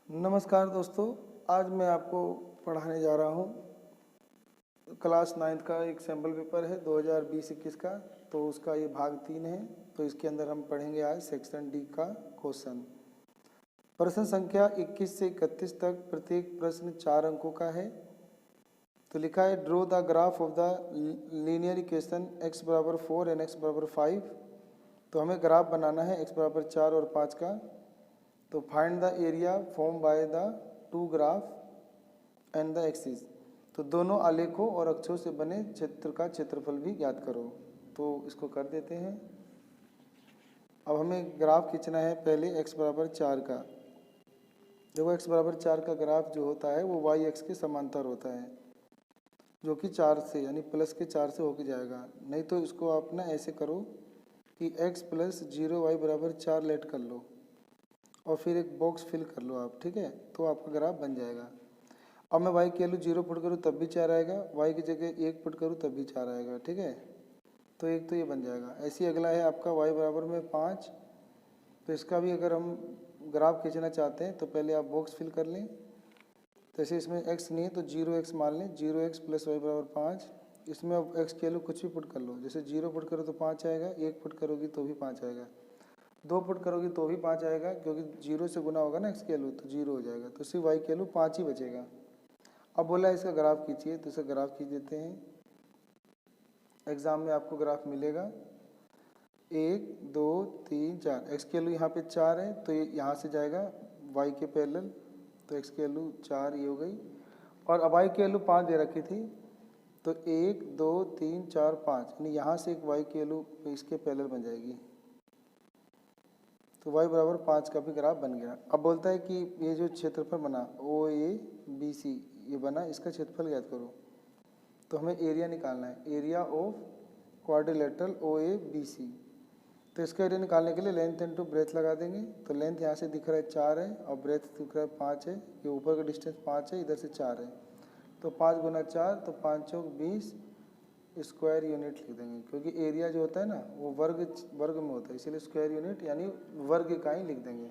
नमस्कार दोस्तों, आज मैं आपको पढ़ाने जा रहा हूँ क्लास 9th का एक सैम्पल पेपर है 2020-21 का। तो उसका ये भाग 3 है। तो इसके अंदर हम पढ़ेंगे आज सेक्शन डी का क्वेश्चन। प्रश्न संख्या 21 से 31 तक प्रत्येक प्रश्न 4 अंकों का है। तो लिखा है draw the graph of the linear equation x बराबर 4 एंड x बराबर 5। तो हमें ग्राफ बनाना है x बराबर 4 और 5 का। तो find the area form by the two graph and the axis. तो दोनों आलेखों और अक्षों से बने क्षेत्र का क्षेत्रफल भी ज्ञात करो। तो इसको कर देते हैं। अब हमें ग्राफ खींचना है पहले x बराबर 4 का। देखो x बराबर 4 का ग्राफ जो होता है वो y एक्स के समांतर होता है, जो कि 4 से यानी प्लस के 4 से होके जाएगा। नहीं तो इसको आप ना ऐसे करो कि x प्लस 0 y बराबर 4 लेट कर लो और फिर एक बॉक्स फिल कर लो आप, ठीक है। तो आपका ग्राफ बन जाएगा। अब मैं y की वैल्यू 0 पुट करूँ तब भी 4 आएगा, y की जगह 1 पुट करूँ तब भी 4 आएगा, ठीक है। तो एक तो ये बन जाएगा। ऐसे ही अगला है आपका y बराबर में 5। तो इसका भी अगर हम ग्राफ खींचना चाहते हैं तो पहले आप बॉक्स फिल कर लें। जैसे इसमें x नहीं है तो 0x मान लें, 0x प्लस y बराबर 5। इसमें अब x की वैल्यू कुछ भी पुट कर लो। जैसे 0 पुट करो तो 5 आएगा, 1 पुट करोगी तो भी 5 आएगा, 2 पुट करोगी तो भी 5 आएगा, क्योंकि 0 से गुना होगा ना x की वैल्यू तो 0 हो जाएगा। तो सिर्फ y की वैल्यू 5 ही बचेगा। अब बोला इसका ग्राफ खींचिए, तो इसका ग्राफ खींच देते हैं। एग्जाम में आपको ग्राफ मिलेगा 1 2 3 4। x की वैल्यू यहाँ पे 4 है तो ये यहाँ से जाएगा y के पैरेलल। तो x की वैल्यू 4 ये हो गई। और अब y की वैल्यू 5 दे रखी थी, तो 1 2 3 4 5 यानी यहाँ से एक y की वैल्यू इसके पैरेलल बन जाएगी। तो y बराबर 5 का भी ग्राफ बन गया। अब बोलता है कि ये जो क्षेत्रफल बना OABC ये बना, इसका क्षेत्रफल ज्ञात करो। तो हमें एरिया निकालना है, एरिया ऑफ क्वाड्रिलेटरल OABC। तो इसका एरिया निकालने के लिए लेंथ इनटू ब्रेथ लगा देंगे। तो लेंथ यहाँ से दिख रहा है 4 है और ब्रेथ दिख रहा है 5 है। ये ऊपर का डिस्टेंस 5 है, इधर से 4 है। तो 5 गुना 4 तो 5 चौक 20 स्क्वायर यूनिट लिख देंगे, क्योंकि एरिया जो होता है ना वो वर्ग में होता है, इसीलिए स्क्वायर यूनिट यानी वर्ग इकाई लिख देंगे।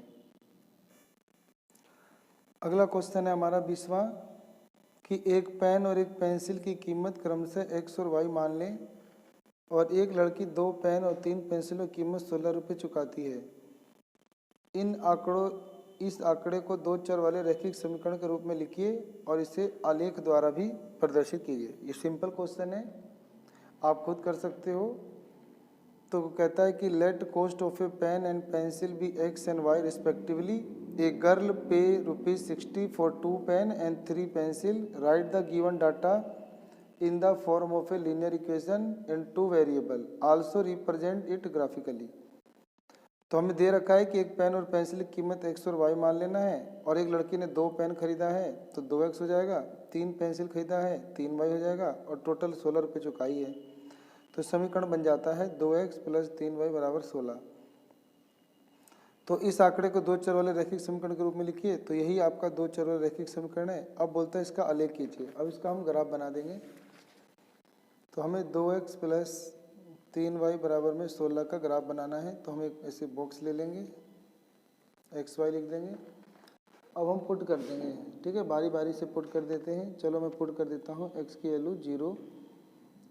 अगला क्वेश्चन है हमारा 20वां कि एक पेन और एक पेंसिल की कीमत क्रमशः x और y मान लें और एक लड़की 2 पेन और 3 पेंसिलों की कीमत 16 रुपये चुकाती है। इस आंकड़े को 2 चर वाले रैखिक समीकरण के रूप में लिखिए और इसे आलेख द्वारा भी प्रदर्शित कीजिए। ये सिंपल क्वेश्चन है, आप खुद कर सकते हो। तो कहता है कि let cost of a pen and pencil be x and y respectively. A girl pay ₹60 for 2 pen and 3 pencil. Write the given data in the form of a linear equation in 2 variable, also represent it graphically. तो हमें दे रखा है कि एक pen और pencil की कीमत x और y मान लेना है, और एक लड़की ने 2 पेन खरीदा है तो 2x हो जाएगा, 3 पेंसिल खरीदा है 3y हो जाएगा, और टोटल 16 रुपये चुकाई है। तो समीकरण बन जाता है 2x प्लस 3y बराबर 16। तो इस आंकड़े को 2 चर वाले रैखिक समीकरण के रूप में लिखिए। तो यही आपका 2 चर वाला रैखिक समीकरण है। अब बोलता है इसका आलेख कीजिए। अब इसका हम ग्राफ बना देंगे। तो हमें 2x प्लस 3y बराबर में 16 का ग्राफ बनाना है। तो हम एक ऐसे बॉक्स ले लेंगे, xy लिख देंगे। अब हम पुट कर देंगे, ठीक है, बारी बारी से पुट कर देते हैं। चलो मैं पुट कर देता हूँ x की वैल्यू 0।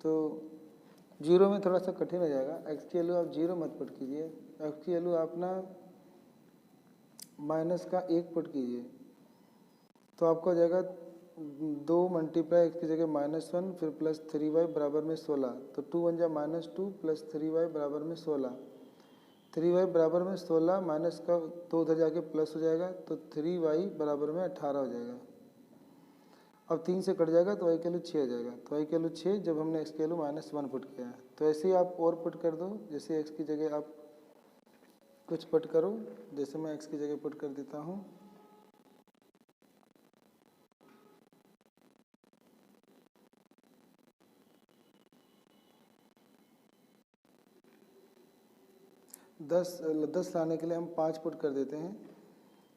तो 0 में थोड़ा सा कठिन हो जाएगा। x की वैल्यू आप 0 मत पुट कीजिए, x की वैल्यू आप ना माइनस का 1 पुट कीजिए। तो आपको हो जाएगा 2 मल्टीप्लाई x की जगह -1 फिर प्लस 3y बराबर में 16। तो 2 1 जा -2 प्लस 3y बराबर में 16। 3y बराबर में 16 माइनस का 2 उधर जाके प्लस हो जाएगा, तो 3y बराबर में 18 हो जाएगा। अब 3 से कट जाएगा तो y की वैल्यू 6 आ जाएगा। तो y की वैल्यू 6 जब हमने x की वैल्यू -1 पुट किया है। तो ऐसे ही आप और पुट कर दो। जैसे x की जगह आप कुछ पुट करो, जैसे मैं x की जगह पुट कर देता हूँ। दस लाने के लिए हम 5 पुट कर देते हैं।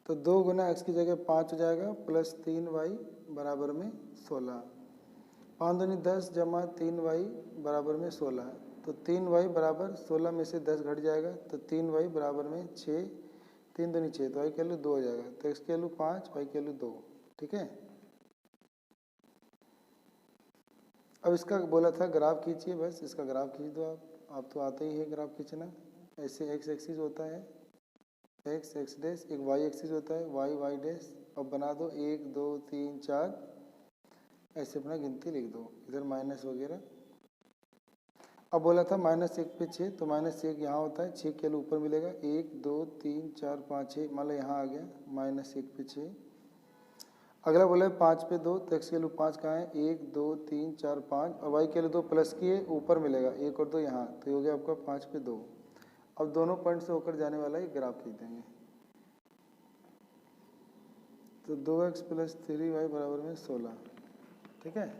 तो 2 गुना x की जगह 5 हो जाएगा प्लस 3y बराबर में 16। 5 दूनी 10 जमा 3y बराबर में 16। तो 3y बराबर 16 में से 10 घट जाएगा, तो 3y बराबर में 6। 3 दूनी 6, तो y की वैल्यू 2 हो जाएगा। तो x की वैल्यू 5, y की वैल्यू 2। ठीक है, अब इसका बोला था ग्राफ खींचिए, बस इसका ग्राफ खींच दो आप तो आता ही है ग्राफ खींचना। ऐसे x एक्सिस होता है, x x डैश, एक y एक्सिस होता है y y डैश। अब बना दो 1 2 3 4, ऐसे अपना गिनती लिख दो, इधर माइनस वगैरह। अब बोला था -1 पे 6, तो -1 यहाँ होता है, 6 के ऊपर मिलेगा, 1 2 3 4 5 6, मान लो यहाँ आ गया -1 पे 6। अगला बोला है 5 पे 2, तो x के वैल्यू 5 कहाँ है, 1 2 3 4 5, और y के वैल्यू 2 प्लस किए ऊपर मिलेगा, 1 और 2 यहाँ, तो ये हो गया आपका 5 पे 2। अब दोनों पॉइंट से होकर जाने वाला है ग्राफ खींच देंगे। तो 2x + 3y बराबर में 16। ठीक है,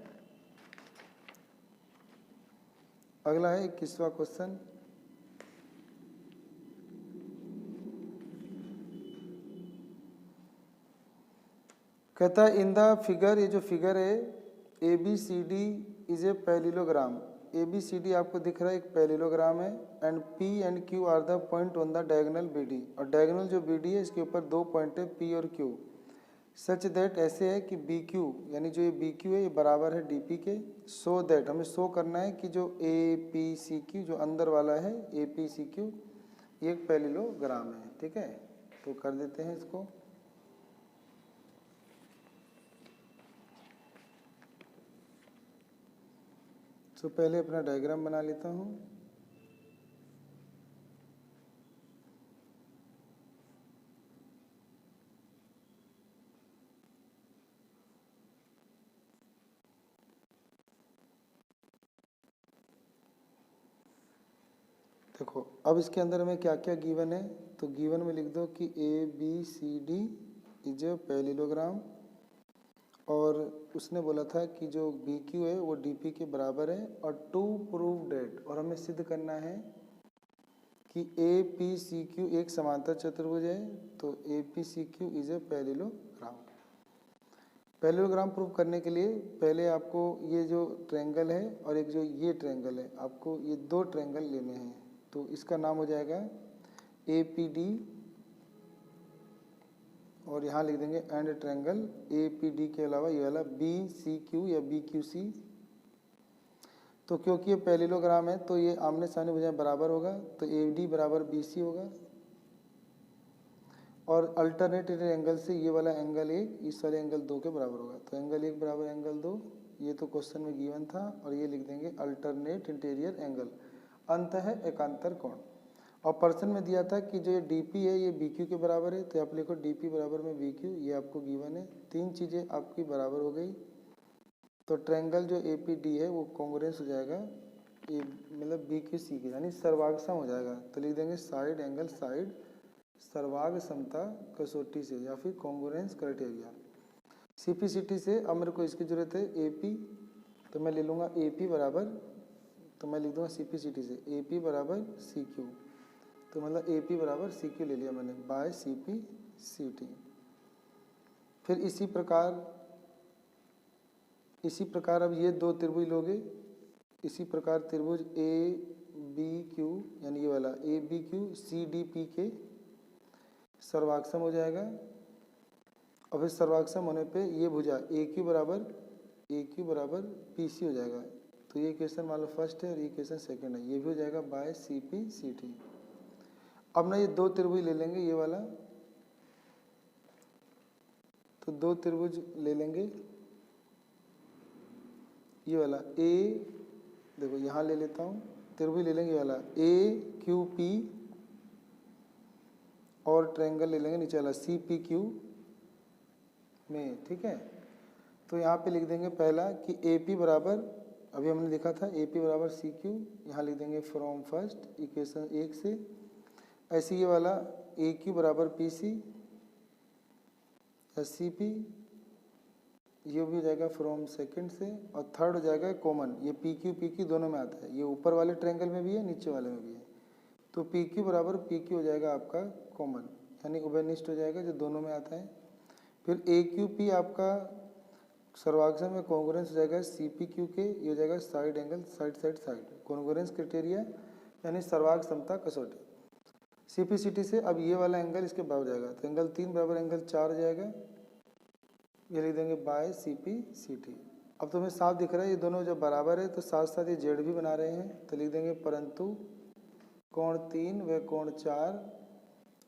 अगला है 21वां क्वेश्चन। कहता है इन द फिगर, ये जो फिगर है ABCD is a parallelogram. ABCD आपको दिख रहा है एक पैरेललोग्राम है, and P and Q are the point on the diagonal BD, और डायगोनल जो BD है इसके ऊपर 2 पॉइंट है P और Q। सच दैट, ऐसे है कि BQ, यानी जो ये BQ है ये बराबर है DP के। सो दैट, हमें शो करना है कि जो APCQ जो अंदर वाला है APCQ ये एक पैरेललोग्राम है। ठीक है, तो कर देते हैं इसको। तो पहले अपना डायग्राम बना लेता हूँ। देखो अब इसके अंदर हमें क्या क्या गिवन है, तो गिवन में लिख दो कि ABCD इज ए पैरेललोग्राम, और उसने बोला था कि जो BQ है वो DP के बराबर है, और टू प्रूव डेट, और हमें सिद्ध करना है कि APCQ एक समांतर चतुर्भुज है, तो APCQ is a parallelogram. Parallelogram prove करने के लिए पहले आपको ये जो ट्रायंगल है और एक जो ये ट्रायंगल है, आपको ये 2 ट्रायंगल लेने हैं। तो इसका नाम हो जाएगा APD, और यहाँ लिख देंगे एंड ट्रायंगल APD के अलावा ये वाला BCQ या BQC। तो क्योंकि ये पैरेललोग्राम है तो ये आमने सामने भुजाएं बराबर होगा, तो AD बराबर BC होगा, और अल्टरनेट एंगल से ये वाला एंगल 1 इस वाले एंगल 2 के बराबर होगा, तो एंगल 1 बराबर एंगल 2। ये तो क्वेश्चन में गिवन था, और ये लिख देंगे अल्टरनेट इंटीरियर एंगल, अंत है एकांतर कोण। और पर्सन में दिया था कि जो ये DP है ये BQ के बराबर है, तो आप लिखो DP बराबर में BQ, ये आपको गिवन है। 3 चीज़ें आपकी बराबर हो गई, तो ट्रायंगल जो APD है वो कॉन्ग्रुएंस हो जाएगा, ये मतलब BQC के, यानी सर्वांग हो जाएगा। तो लिख देंगे साइड एंगल साइड सर्वांग समता कसौटी से, या फिर कॉन्ग्रुएंस क्राइटेरिया। CPCT से अब मेरे को इसकी जरूरत है AP, तो मैं ले लूँगा AP बराबर, तो मैं लिख दूंगा CPCT से AP बराबर CQ, तो मतलब AP बराबर CQ ले लिया मैंने बाय CPCT। फिर इसी प्रकार अब ये 2 त्रिभुज लोगे, इसी प्रकार त्रिभुज ABQ, यानी ये वाला ABQ CDP के सर्वाक्षम हो जाएगा, और फिर सर्वाक्षम होने पे ये भुजा AQ बराबर PC हो जाएगा। तो ये क्वेश्चन मान लो फर्स्ट है और ये क्वेश्चन सेकंड है, ये भी हो जाएगा बाय CPCT। अब ना ये 2 त्रिभुज ले लेंगे, ये वाला, तो 2 त्रिभुज ले लेंगे, ये वाला देखो यहाँ ले लेता हूँ, त्रिभुज ले लेंगे ये वाला AQP, और ट्रायंगल ले लेंगे नीचे वाला CPQ में। ठीक है, तो यहाँ पे लिख देंगे पहला कि AP बराबर, अभी हमने लिखा था AP बराबर CQ, यहाँ लिख देंगे फ्रॉम फर्स्ट इक्वेशन 1 से। ऐसे ये वाला AQ बराबर PC या CP, ये भी हो जाएगा फ्रॉम सेकंड से, और थर्ड हो जाएगा कॉमन, ये PQ दोनों में आता है, ये ऊपर वाले ट्रायंगल में भी है नीचे वाले में भी है, तो PQ बराबर PQ हो जाएगा आपका कॉमन, यानी उभयनिष्ठ हो जाएगा जो दोनों में आता है। फिर AQP आपका सर्वाक्षम में कॉन्ग्रुएंस हो जाएगा CPQ के, ये हो जाएगा side angle side congruence criteria, यानी सर्वांग समता कसौटी। CPCT से अब ये वाला एंगल इसके बराबर जाएगा, तो एंगल 3 बराबर एंगल 4 हो जाएगा, ये लिख देंगे बाय CPCT। अब तुम्हें साफ दिख रहा है ये दोनों जब बराबर है तो साथ साथ ये जेड भी बना रहे हैं, तो लिख देंगे परंतु कोण 3 व कोण 4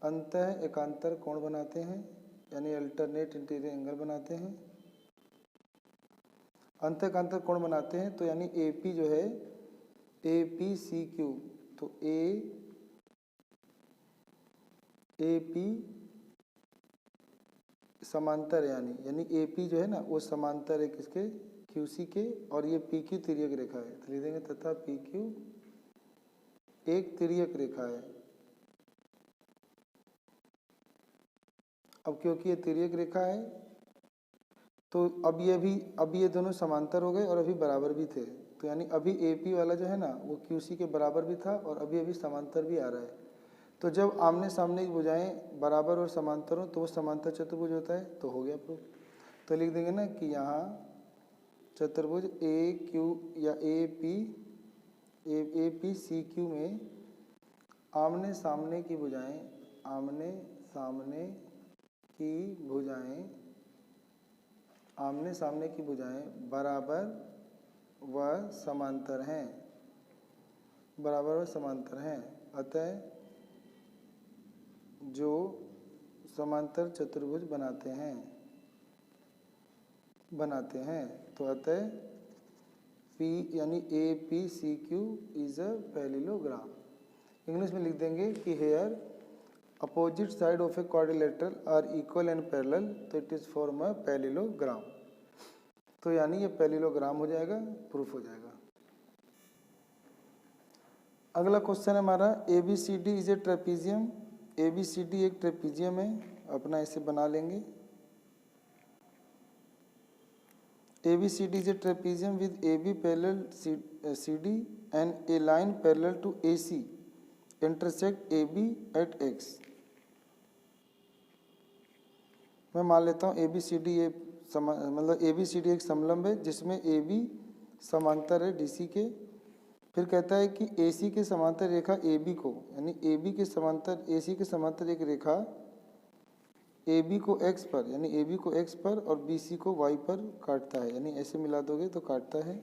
अंतः एकांतर कोण बनाते हैं, यानी अल्टरनेट इंटीरियर एंगल बनाते हैं, अंतः एकांतर कोण बनाते हैं। तो यानी AP जो है APCQ, तो AP समांतर यानी AP जो है ना वो समांतर है किसके, QC के, और ये PQ तिर्यक रेखा है, तो लिख देंगे तथा PQ एक तिर्यक रेखा है। अब क्योंकि ये तिर्यक रेखा है तो अब ये दोनों समांतर हो गए और अभी बराबर भी थे, तो यानी अभी AP वाला जो है ना वो QC के बराबर भी था और अभी समांतर भी आ रहा है। तो जब आमने सामने की भुजाएं बराबर और समांतर हो तो वो समांतर चतुर्भुज होता है, तो हो गया प्रूफ। तो लिख देंगे ना कि यहाँ चतुर्भुज AQ या APCQ में आमने सामने की भुजाएं बराबर व समांतर हैं, अतः जो समांतर चतुर्भुज बनाते हैं तो अतः P यानी APCQ is a parallelogram. English में लिख देंगे कि here opposite side of a quadrilateral are equal and parallel, तो it is form a parallelogram. तो यानी ये पैरेललोग्राम हो जाएगा, प्रूफ हो जाएगा। अगला क्वेश्चन है हमारा ABCD is A trapezium. ABCD एक ट्रेपीजियम है, अपना इसे बना लेंगे। ABCD is a trapezium with AB parallel CD and a line parallel to AC intersect AB at X। मैं मान लेता हूँ ABCD मतलब ABCD एक समलंब है जिसमें AB समांतर है DC के। फिर कहता है कि AC के समांतर रेखा AB को, यानी AB के समांतर AC के समांतर एक रेखा AB को X पर, यानी AB को X पर और BC को Y पर काटता है, यानी ऐसे मिला दोगे तो काटता है,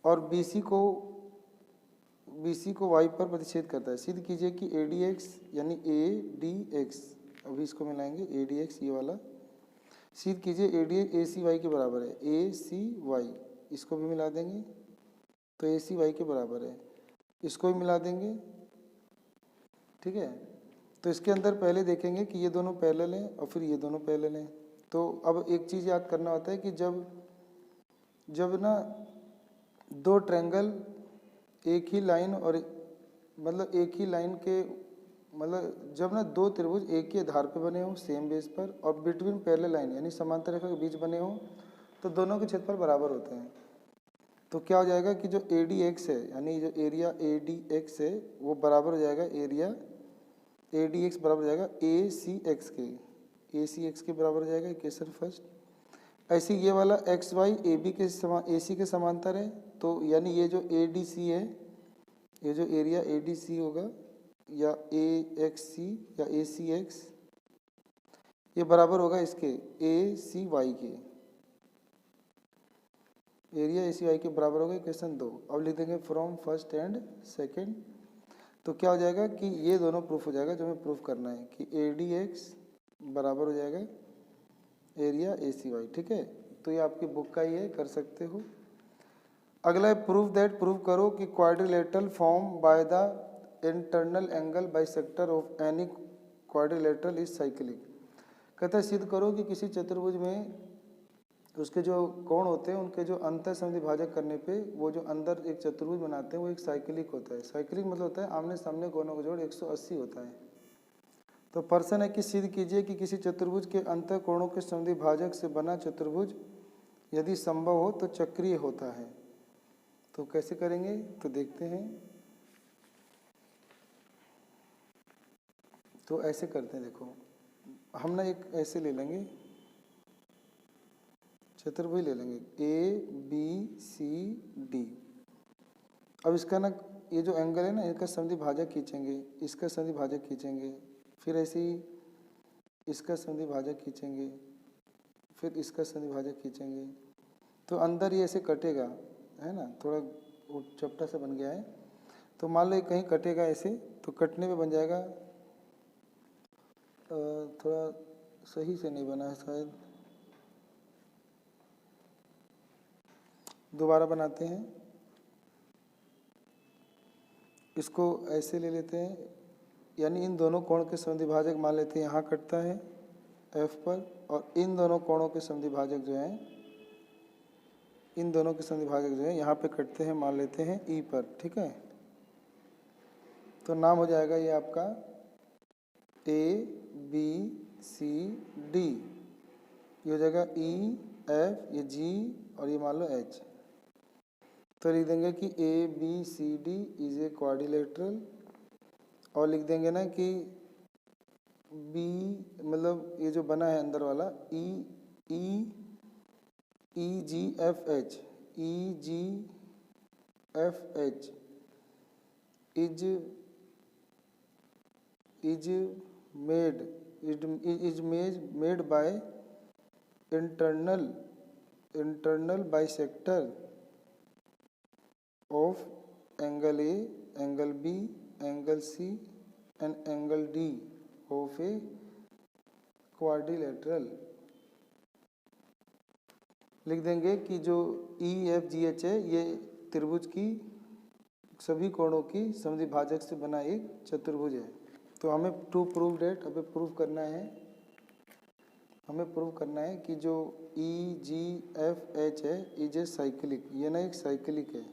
और BC को Y पर प्रतिच्छेद करता है। सिद्ध कीजिए कि ADX यानी ADX, अभी इसको मिलाएंगे ADX ये वाला, सिद्ध कीजिए ADX ACY के बराबर है, ACY इसको भी मिला देंगे तो ACY के बराबर है, इसको भी मिला देंगे, ठीक है। तो इसके अंदर पहले देखेंगे कि ये दोनों पैरेलल हैं और फिर ये दोनों पैरेलल हैं। तो अब एक चीज़ याद करना होता है कि जब ना दो ट्रायंगल एक ही लाइन और मतलब एक ही लाइन के मतलब जब ना दो त्रिभुज एक ही आधार पे बने हों सेम बेस पर और बिटवीन पैरेलल लाइन यानी समांतर रेखा के बीच बने हों तो दोनों के क्षेत्रफल बराबर होते हैं। तो क्या हो जाएगा कि जो ADX है यानी जो एरिया ADX है वो बराबर हो जाएगा एरिया ADX बराबर हो जाएगा ACX के बराबर हो जाएगा, इक्वेशन फर्स्ट। ऐसे ये वाला XY AC के समांतर है, तो यानी ये जो ADC है, ये जो एरिया ADC होगा या AXC या ACX ये बराबर होगा इसके ACY के, एरिया ACY के बराबर होगा, इक्वेशन 2। अब लिख देंगे फ्रॉम फर्स्ट एंड सेकंड। तो क्या हो जाएगा कि ये दोनों प्रूफ हो जाएगा जो हमें प्रूफ करना है कि ADX बराबर हो जाएगा एरिया ACY, ठीक है। तो ये आपकी बुक का ही है, कर सकते हो। अगला है प्रूफ दैट, प्रूफ करो कि quadrilateral form by the internal angle bisector of any quadrilateral is cyclic. कहता है सिद्ध करो कि किसी चतुर्भुज में उसके जो कोण होते हैं उनके जो अंतर समद्वि भाजक करने पे वो जो अंदर एक चतुर्भुज बनाते हैं वो एक साइक्लिक होता है। साइक्लिक मतलब होता है आमने सामने कोणों का जोड़ 180 होता है। तो प्रश्न है कि सिद्ध कीजिए कि किसी चतुर्भुज के अंतर कोणों के समद्वि भाजक से बना चतुर्भुज यदि संभव हो तो चक्रीय होता है। तो कैसे करेंगे तो देखते हैं। तो ऐसे करते हैं, देखो हम ना एक ऐसे ले लेंगे चतुर्भुज ले लेंगे ABCD। अब इसका ना ये जो एंगल है ना, इनका समद्वि भाजक खींचेंगे, इसका समद्वि भाजक खींचेंगे, फिर ऐसे ही इसका समद्वि भाजक खींचेंगे, फिर इसका समद्वि भाजक खींचेंगे, तो अंदर ये ऐसे कटेगा, है ना, थोड़ा वो चपटा सा बन गया है। तो मान लो ये कहीं कटेगा ऐसे, तो कटने पे बन जाएगा, थोड़ा सही से नहीं बना है शायद, दोबारा बनाते हैं। इसको ऐसे ले लेते हैं, यानी इन दोनों कोण के समद्वि भाजक मान लेते हैं यहाँ कटता है F पर, और इन दोनों कोणों के समद्वि भाजक जो हैं, इन दोनों के समद्वि भाजक जो है यहाँ पे कटते हैं, मान लेते हैं E पर, ठीक है। तो नाम हो जाएगा ये आपका A B C D, ये हो जाएगा E F, ये G और ये मान लो H। तो लिख देंगे कि A B C D is a quadrilateral, और लिख देंगे ना कि B मतलब ये जो बना है अंदर वाला E G F H, E G F H is made by internal bisector of angle A, angle B, angle C and angle D of a quadrilateral। लिख देंगे कि जो EFGH है ये त्रिभुज की सभी कोणों की समद्वि भाजक से बना एक चतुर्भुज है। तो हमें टू प्रूव डेट, हमें प्रूव करना है, हमें प्रूव करना है कि जो EGFH है इज ए साइक्लिक, ये ना एक साइक्लिक है,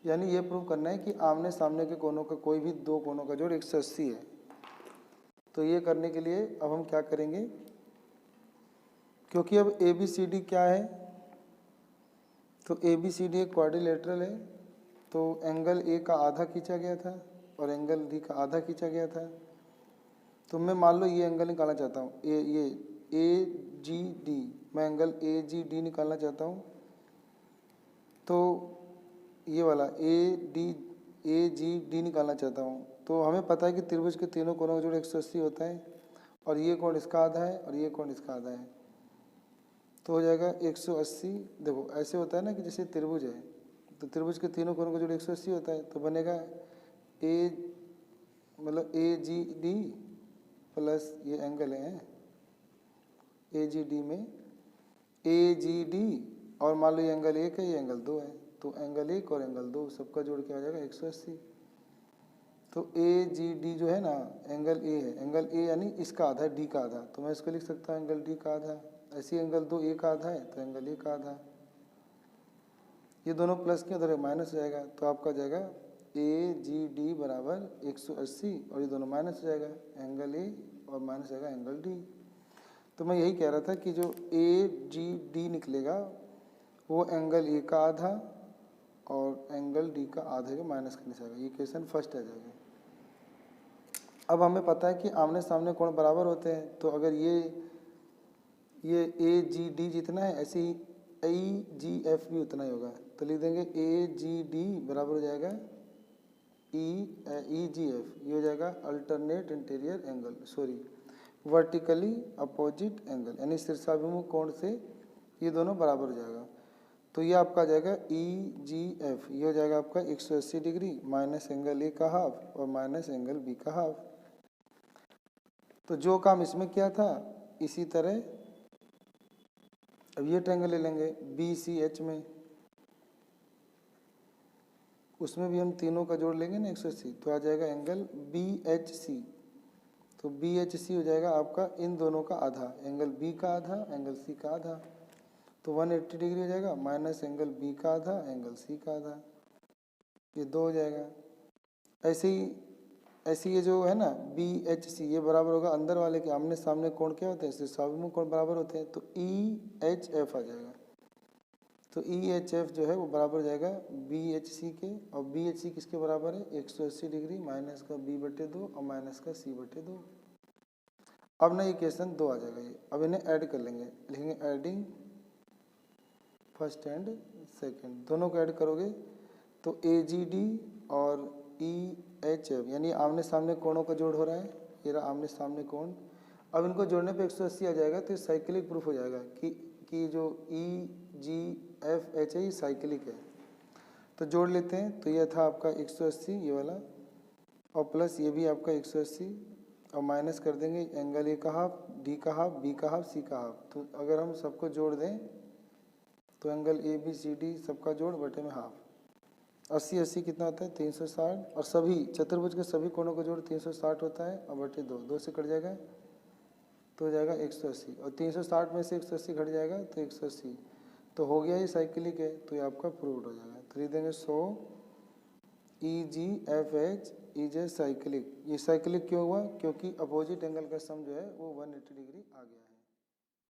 यानी ये प्रूव करना है कि आमने सामने के कोणों का कोई भी दो कोणों का जोड़ 180 है। तो ये करने के लिए अब हम क्या करेंगे, क्योंकि अब ABCD क्या है, तो ABCD एक क्वाड्रिलेटरल है, तो एंगल A का आधा खींचा गया था और एंगल D का आधा खींचा गया था। तो मैं मान लो ये एंगल निकालना चाहता हूँ, ये AGD, मैं एंगल AGD निकालना चाहता हूँ। तो ये वाला AGD निकालना चाहता हूँ। तो हमें पता है कि त्रिभुज के तीनों कोणों का जोड़ 180 होता है, और ये कोण इसका आधा है और ये कोण इसका आधा है, तो हो जाएगा 180। देखो ऐसे होता है ना कि जैसे त्रिभुज है, तो त्रिभुज के तीनों कोणों का जोड़ 180 होता है, तो बनेगा मतलब AGD प्लस ये एंगल है AGD में AGD, और मान लो ये एंगल 1 है, ये एंगल 2 है, तो एंगल 1 और एंगल 2 सबका जोड़ क्या हो जाएगा 180। तो AGD जो है ना एंगल A है, एंगल A यानी इसका आधा है D का आधा, तो मैं इसको लिख सकता हूँ एंगल D का आधा। ऐसे एंगल 2 A का आधा है तो एंगल A का आधा, ये दोनों प्लस के उधर माइनस हो जाएगा, तो आपका जाएगा AGD बराबर 180 और ये दोनों माइनस हो जाएगा, एंगल A और माइनस जाएगा एंगल D। तो मैं यही कह रहा था कि जो AGD निकलेगा वो एंगल A का आधा और एंगल D का आधे का माइनस करने से आएगा, ये क्वेश्चन फर्स्ट आ जाएगा। अब हमें पता है कि आमने सामने कोण बराबर होते हैं, तो अगर ये AGD जितना है ऐसे ही EGF भी उतना ही होगा, तो लिख देंगे AGD बराबर हो जाएगा EGF, ये हो जाएगा alternate interior angle, sorry vertically opposite angle, यानी शीर्षाभिमुख कोण से ये दोनों बराबर हो जाएगा। तो ये आपका आ जाएगा EGF, ये हो जाएगा आपका 180 डिग्री माइनस एंगल A का हाफ और माइनस एंगल B का हाफ। तो जो काम इसमें किया था इसी तरह अब ये ट्रायंगल ले लेंगे BCH में, उसमें भी हम तीनों का जोड़ लेंगे ना 180, तो आ जाएगा एंगल BHC। तो BHC हो जाएगा आपका इन दोनों का आधा, एंगल B का आधा एंगल C का आधा, तो 180 डिग्री हो जाएगा माइनस एंगल B का आधा एंगल C का आधा, ये 2 हो जाएगा। ऐसे ये जो है ना BHC ये बराबर होगा अंदर वाले के आमने सामने कोण क्या होते हैं, शीर्षाभिमुख कोण बराबर होते हैं, तो EHF आ जाएगा। तो EHF जो है वो बराबर हो जाएगा BHC के, और BHC किसके बराबर है 180 डिग्री माइनस का B/2 और माइनस का C/2। अब ना ये क्वेश्चन 2 आ जाएगा ये, अब इन्हें ऐड कर लेंगे, लिखेंगे एडिंग फर्स्ट एंड सेकंड, दोनों को ऐड करोगे तो AGD और EHF यानी आमने सामने कोणों का जोड़ हो रहा है, ये रहा आमने सामने कोण। अब इनको जोड़ने पे 180 आ जाएगा तो ये साइक्लिक प्रूफ हो जाएगा कि जो EGFH है ये साइक्लिक है। तो जोड़ लेते हैं, तो ये था आपका 180 ये वाला, और प्लस ये भी आपका 180, और माइनस कर देंगे एंगल ए का हाफ, डी का हाफ, बी का हाफ, सी का हाफ। तो अगर हम सबको जोड़ दें तो एंगल ABCD सबका जोड़ बटे में हाफ, 80 80 कितना होता है 360, और सभी चतुर्भुज के सभी कोणों का जोड़ 360 होता है, और बटे 2, 2 से कट जाएगा तो हो जाएगा 180, और 360 में से 180 घट जाएगा तो 180, तो हो गया ये साइक्लिक है, तो ये आपका प्रूव्ड हो जाएगा। तो लिख देंगे 100 EGFH इज ए साइक्लिक। ये साइक्लिक क्यों हुआ? क्योंकि अपोजिट एंगल का सम जो है वो 180 डिग्री आ गया है।